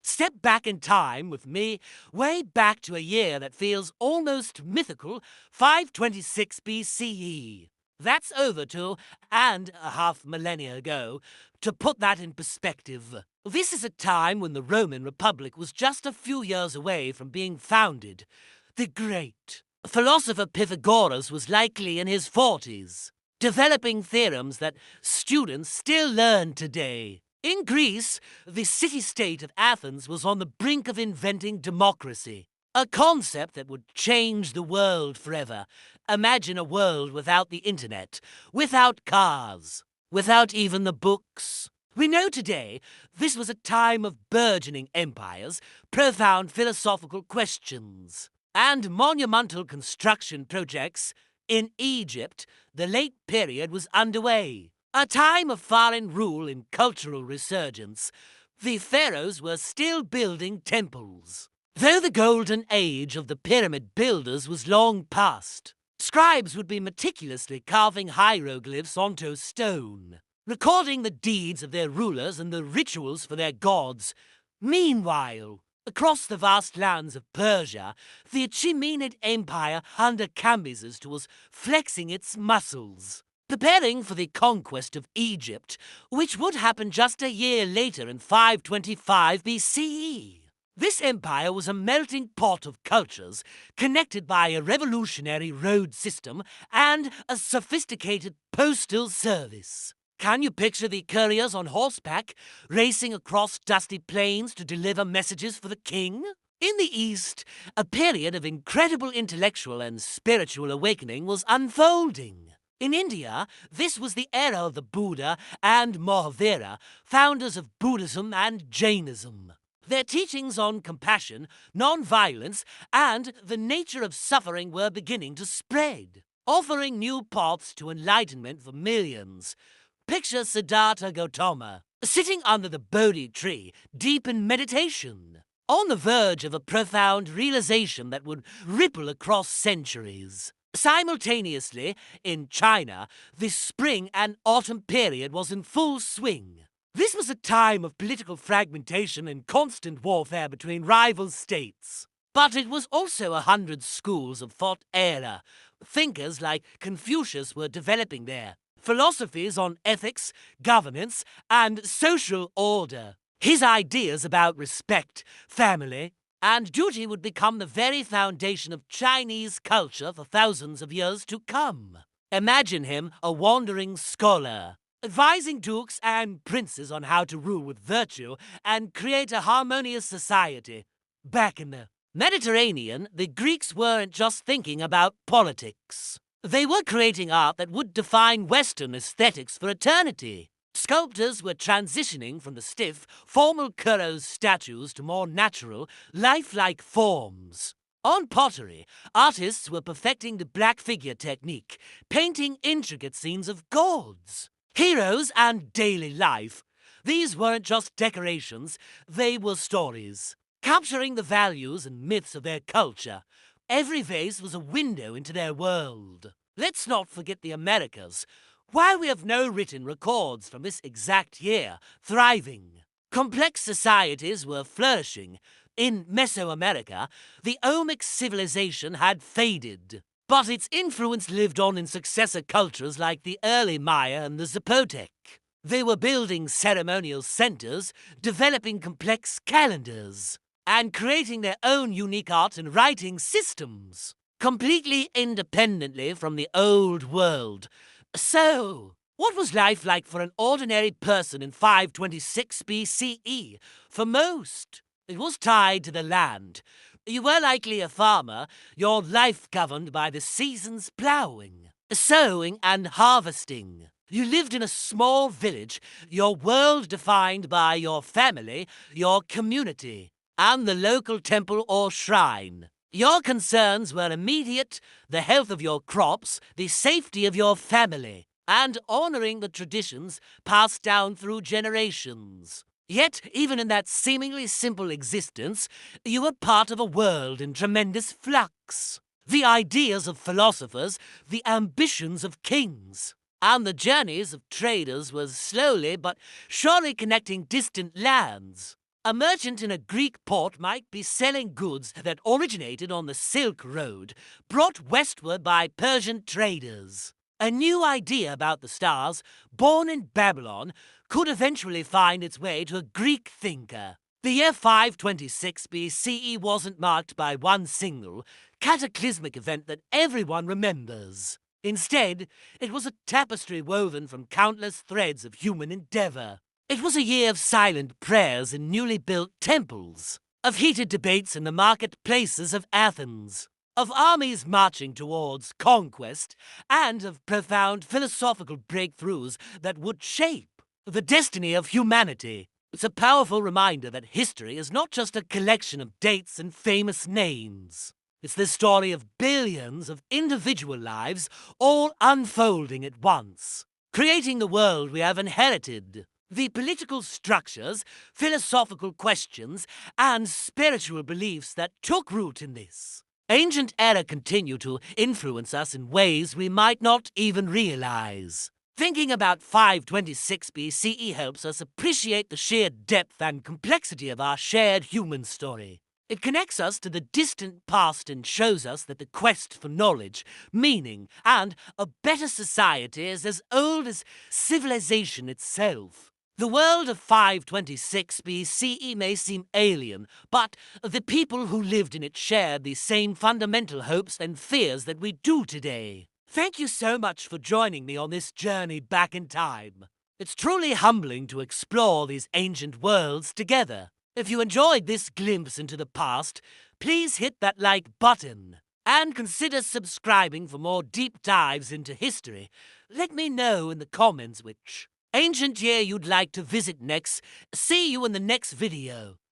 Step back in time with me, way back to a year that feels almost mythical, 526 BCE. That's over 2.5 millennia ago. To put that in perspective, this is a time when the Roman Republic was just a few years away from being founded. The great philosopher Pythagoras was likely in his 40s, developing theorems that students still learn today. In Greece, the city-state of Athens was on the brink of inventing democracy, a concept that would change the world forever. Imagine a world without the internet, without cars, without even the books. We know today this was a time of burgeoning empires, profound philosophical questions, and monumental construction projects. In Egypt, the late period was underway. A time of foreign rule and cultural resurgence. The pharaohs were still building temples, though the golden age of the pyramid builders was long past. Scribes would be meticulously carving hieroglyphs onto stone, recording the deeds of their rulers and the rituals for their gods. Meanwhile, across the vast lands of Persia, the Achaemenid Empire under Cambyses was flexing its muscles, preparing for the conquest of Egypt, which would happen just a year later in 525 BCE. This empire was a melting pot of cultures, connected by a revolutionary road system and a sophisticated postal service. Can you picture the couriers on horseback, racing across dusty plains to deliver messages for the king? In the East, a period of incredible intellectual and spiritual awakening was unfolding. In India, this was the era of the Buddha and Mahavira, founders of Buddhism and Jainism. Their teachings on compassion, non-violence, and the nature of suffering were beginning to spread, offering new paths to enlightenment for millions. Picture Siddhartha Gautama, sitting under the Bodhi tree, deep in meditation, on the verge of a profound realization that would ripple across centuries. Simultaneously, in China, the spring and autumn period was in full swing. This was a time of political fragmentation and constant warfare between rival states. But it was also 100 schools of thought era. Thinkers like Confucius were developing there. Philosophies on ethics, governance, and social order. His ideas about respect, family, and duty would become the very foundation of Chinese culture for thousands of years to come. Imagine him a wandering scholar, advising dukes and princes on how to rule with virtue and create a harmonious society. Back in the Mediterranean, the Greeks weren't just thinking about politics. They were creating art that would define Western aesthetics for eternity. Sculptors were transitioning from the stiff, formal Kuros statues to more natural, lifelike forms. On pottery, artists were perfecting the black figure technique, painting intricate scenes of gods, heroes, and daily life. These weren't just decorations, they were stories, capturing the values and myths of their culture. Every vase was a window into their world. Let's not forget the Americas. While we have no written records from this exact year, thriving, complex societies were flourishing. In Mesoamerica, the Olmec civilization had faded, but its influence lived on in successor cultures like the early Maya and the Zapotec. They were building ceremonial centers, developing complex calendars, and creating their own unique art and writing systems, completely independently from the old world. So, what was life like for an ordinary person in 526 BCE? For most, it was tied to the land. You were likely a farmer, your life governed by the seasons ploughing, sowing, and harvesting. You lived in a small village, your world defined by your family, your community, and the local temple or shrine. Your concerns were immediate: the health of your crops, the safety of your family, and honoring the traditions passed down through generations. Yet, even in that seemingly simple existence, you were part of a world in tremendous flux. The ideas of philosophers, the ambitions of kings, and the journeys of traders were slowly but surely connecting distant lands. A merchant in a Greek port might be selling goods that originated on the Silk Road, brought westward by Persian traders. A new idea about the stars, born in Babylon, could eventually find its way to a Greek thinker. The year 526 BCE wasn't marked by one single, cataclysmic event that everyone remembers. Instead, it was a tapestry woven from countless threads of human endeavor. It was a year of silent prayers in newly built temples, of heated debates in the marketplaces of Athens, of armies marching towards conquest, and of profound philosophical breakthroughs that would shape the destiny of humanity. It's a powerful reminder that history is not just a collection of dates and famous names. It's the story of billions of individual lives all unfolding at once, creating the world we have inherited. The political structures, philosophical questions, and spiritual beliefs that took root in this ancient era continue to influence us in ways we might not even realize. Thinking about 526 BCE helps us appreciate the sheer depth and complexity of our shared human story. It connects us to the distant past and shows us that the quest for knowledge, meaning, and a better society is as old as civilization itself. The world of 526 BCE may seem alien, but the people who lived in it shared the same fundamental hopes and fears that we do today. Thank you so much for joining me on this journey back in time. It's truly humbling to explore these ancient worlds together. If you enjoyed this glimpse into the past, please hit that like button and consider subscribing for more deep dives into history. Let me know in the comments which ancient year you'd like to visit next. See you in the next video.